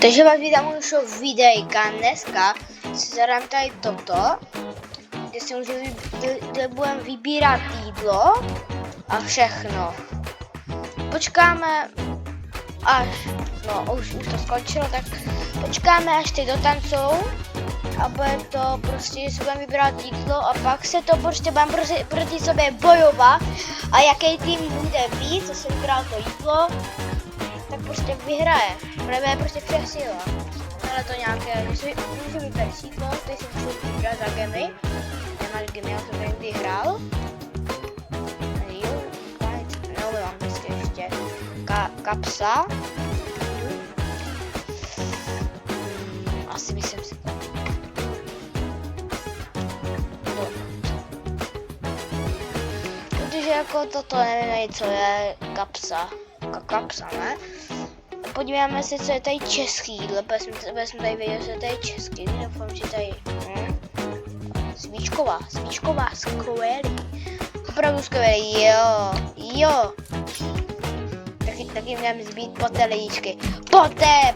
Takže vás vítám u našeho videjka. Dneska si zadám tady toto, kde budeme vybírat jídlo a všechno. Počkáme až, už to skončilo, tak počkáme až ty dotancou a bude to prostě, že si budeme vybírat jídlo a pak se to prostě budeme proti sobě bojovat a jaký tým bude víc, co se vybral to jídlo, tak prostě vyhraje. Bude prostě přesíla. Ale to nějaké, můžu vybrat jídlo, teď si můžu vybrat za gemy. Nemáš gemy, já jsem někdy hrál. Neumím anglicky ještě. Kapsa. Asi myslím si to. Protože jako toto nevím, co je kapsa. Kapsa, ne? Podíváme se, co je tady český jídlo, protože jsme tady viděli, co je tady český, doufám, že tady svíčková, skvělý, opravdu skvělý, jo, taky můžeme zbít potelíčky, poté,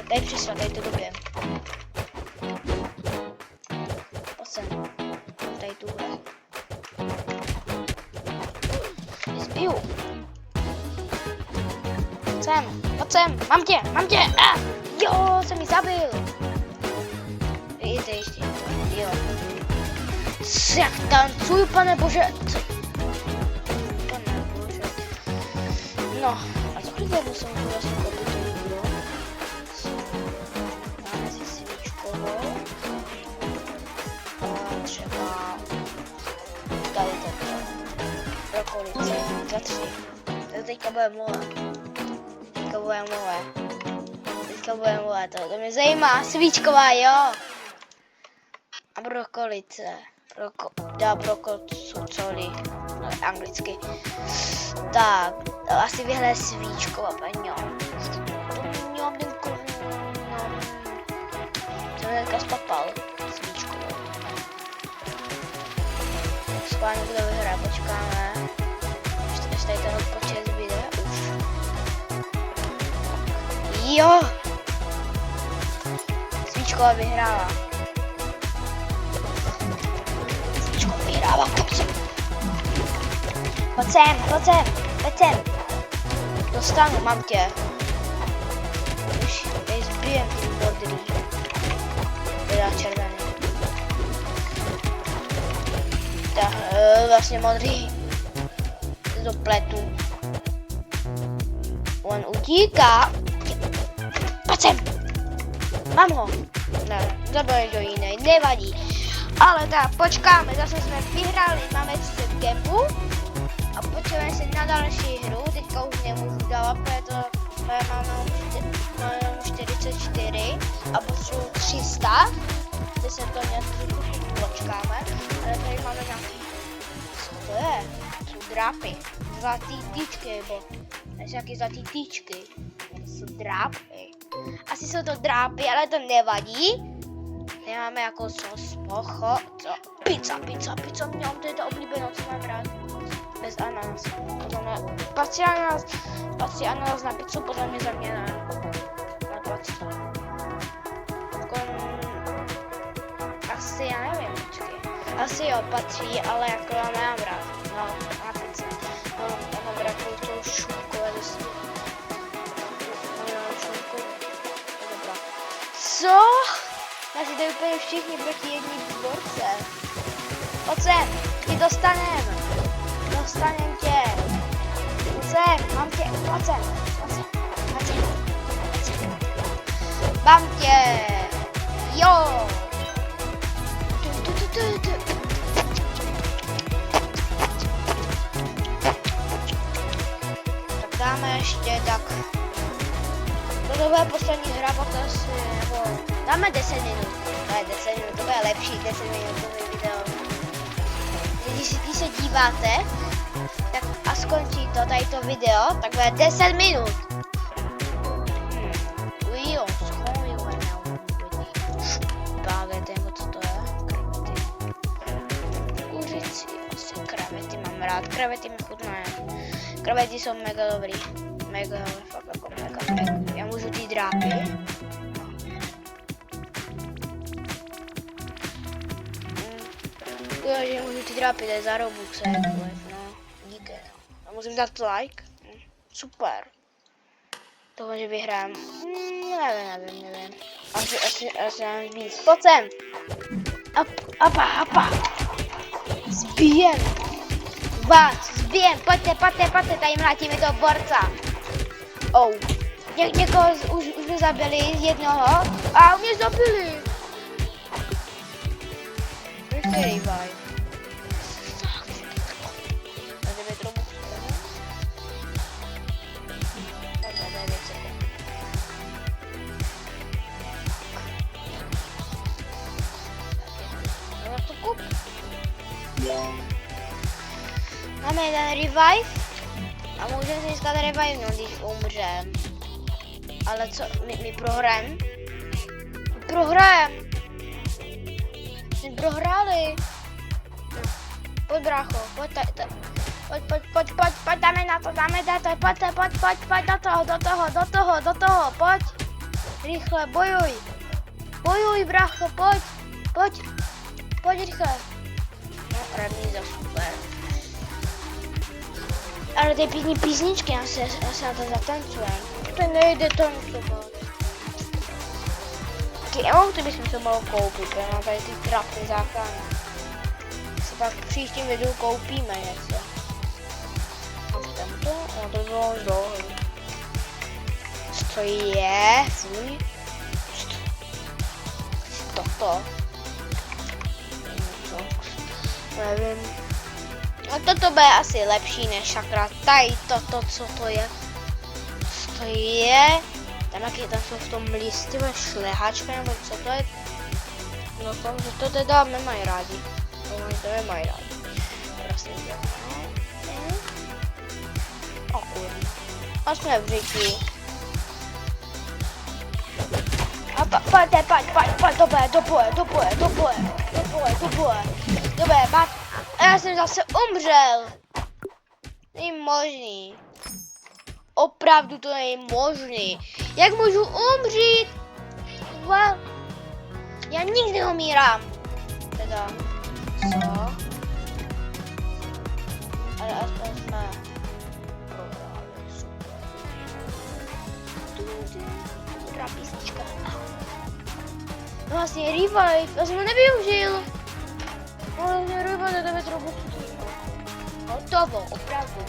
tady přišlo, tady to době, tady tuhle. Zbiju. Pojď sem, mám tě, jo, jsem ji zabil. Jděte ještě, jo. Jak tancuju, pane bože, pane bože. No, a co chvíli musím vlastně koupit to jídlo? Máme si svíčkovou. A třeba tady toto. Brokolice, za 3. Teďka bude moje, to mě zajímá, svíčková, jo. A brokolice, brokoli, anglicky. Tak, asi vyhraje svíčková, jsem teďka spapal svíčkovou. Schválně kdo vyhraje, počkáme. Ještě tady ten odpočet zbyde už. Jo! Svíčková vyhrála. Svíčková vyhrála, pojď sem. Dostanu, mám tě. Už tady zbijem ty modrý. Teda červený. Tak, vlastně modrý. Do pletu. On utíká. Pojď sem. Mám ho. Ne, zabil do jiné, nevadí. Ale tak, počkáme, zase jsme vyhráli, máme 30 gempů. A počkáme se na další hru, teďka už nemůžu dávat, protože máme 44 a potřebuji 300. Teď se to něco počkáme, ale tady máme nějaký, co to je? Jsou drápy, zlatý tyčky, nebo nějaký zlatý tyčky. To jsou drápy. Asi jsou to drápy, ale to nevadí. Nemáme jako sos, pocho, co? Pizza, měl to je to oblíbené, co mám rád. Bez ananas. Patří ananas na pizzu, podle mě za mě na 20. Asi, já nevím, počkej. Asi jo, patří, ale jako já nemám rád. No, na pizzu. No, já mám rád tou šunku, ale dosti. Co? Naši jde úplně všichni proti jedním borce. Pojď sem, ty dostanem tě. Pojď sem, mám tě, pojď sem. Mám tě, jo. Tak dáme ještě, tak. Toto bude poslední hra, potom si, nebo dáme 10 minut. Ne, 10 minut, to bude lepší, 10 minutový video. Když se díváte, tak a skončí to, tady to video, tak bude 10 minut. Jo, schojujeme, špagety, nebo co to je? Kuřici, asi krevety mám rád, krevety mi chutnají. Krabeci jsou mega dobrý. Mega, fakt jako mega. Já můžu ty drápy. Takže můžu ty drápy, to je za Robux, no, díky. A musím dát like. Super. Toho, že vyhrám. Nevím. Asi mám víc. Pojď sem. Apa. Zbijem. Vás, zbijem. Pojďte, tady mlátí mi toho borca. Někoho už mě zabili, jednoho. A mě zabili. Kde je revive? Máme jeden revive a můžeme si získat revive, no, když umřem. Ale co, my prohrajem? My prohráli. Pojď brácho, pojď, dáme na to, pojď do toho, pojď. Rychle, bojuj brácho, pojď rychle. No, remíza, super. Ale ty písničky, já se na to zatancujem. To nejde tancovat. Ty emoty bychom se mohli koupit, protože mám tady ty trapné záchrany. Se pak v příštím videu koupíme něco. No to bylo už dlouho. Co to je? Fuj. Toto. Nevím. No toto bude asi lepší než sakra. Tady toto, co to je? Co to je? Tam jsou v tom listy šlehačka, nebo co to je? No to teda nemají rádi. Oni to nemají rádi. Prostě o kurva. A jsme v řiti. A pojď, to bude, a já jsem zase umřel. Není možný. Opravdu to není možný. Jak můžu umřít? Well, já nikdy umírám. Teda, co? Ale aspoň jsme prohráli, super. Dobrá písnička. No vlastně revive, já jsem ho nevyužil. Ale revive, to je trochu. Hotovo, opravdu.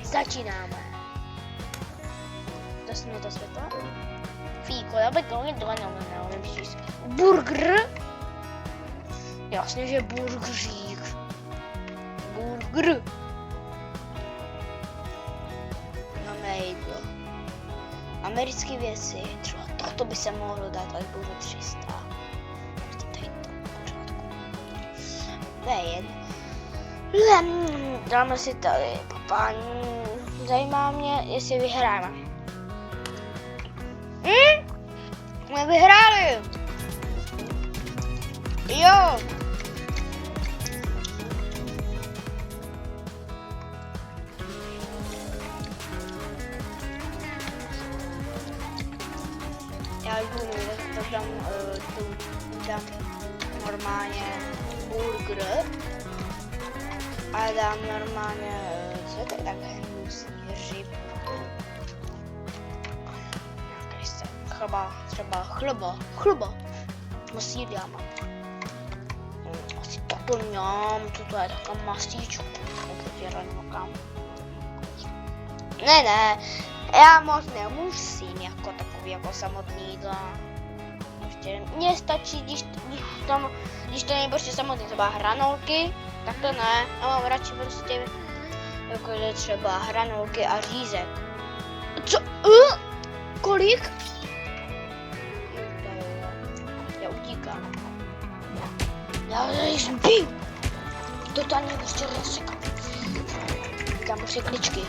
Začínáme. Dostanu to světlo. Fíko, já bych to nevím. Burger. Jasně, že burgerík. Burger. Máme jídlo. Americké věci. Třeba tohle by se mohlo dát, ale bude 300. Tady to pořádku. Dáme si tady papání. Zajímá mě, jestli vyhráme. Jsme vyhráli. Jo. Já jdu, dám normálně burger a dám normálně, co je to takhle hnusný, ryb. Třeba chleba. Masí dáme. Asi toto mňam, toto je taková masíčka. Ne, já moc nemusím jako takový jako samotný jídla. Prostě mně stačí, když to není prostě samotný, třeba hranolky, tak to ne. Já mám radši prostě jakože třeba hranolky a řízek. Co? Kolik? Já utíkám. Já jsem pil. Totálně prostě rozsekám. Dám prostě kličky.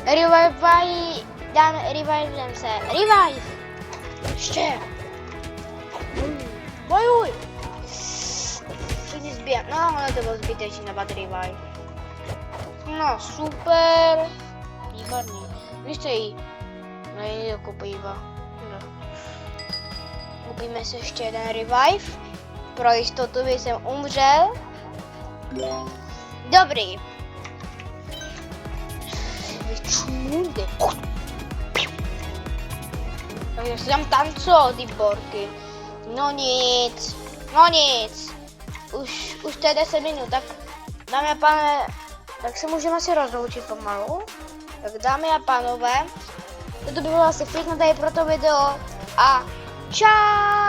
Revivem se. Revive! Ještě! Bojuj! Všichni zbíjám. No, ale to bylo zbytečný na bad revive. No super. Výborný. Víš co jí? No jí dokupíva. No. Kupíme si ještě jeden revive. Pro jistotu by jsem umřel. Dobrý. Vyčmunde. Takže si tam tancou ty borky. No nic. No nic. Už to je 10 minut, tak dámy a pánové, tak se můžeme asi rozloučit pomalu. Tak dámy a pánové, toto by bylo asi všechno tady pro to video a čau!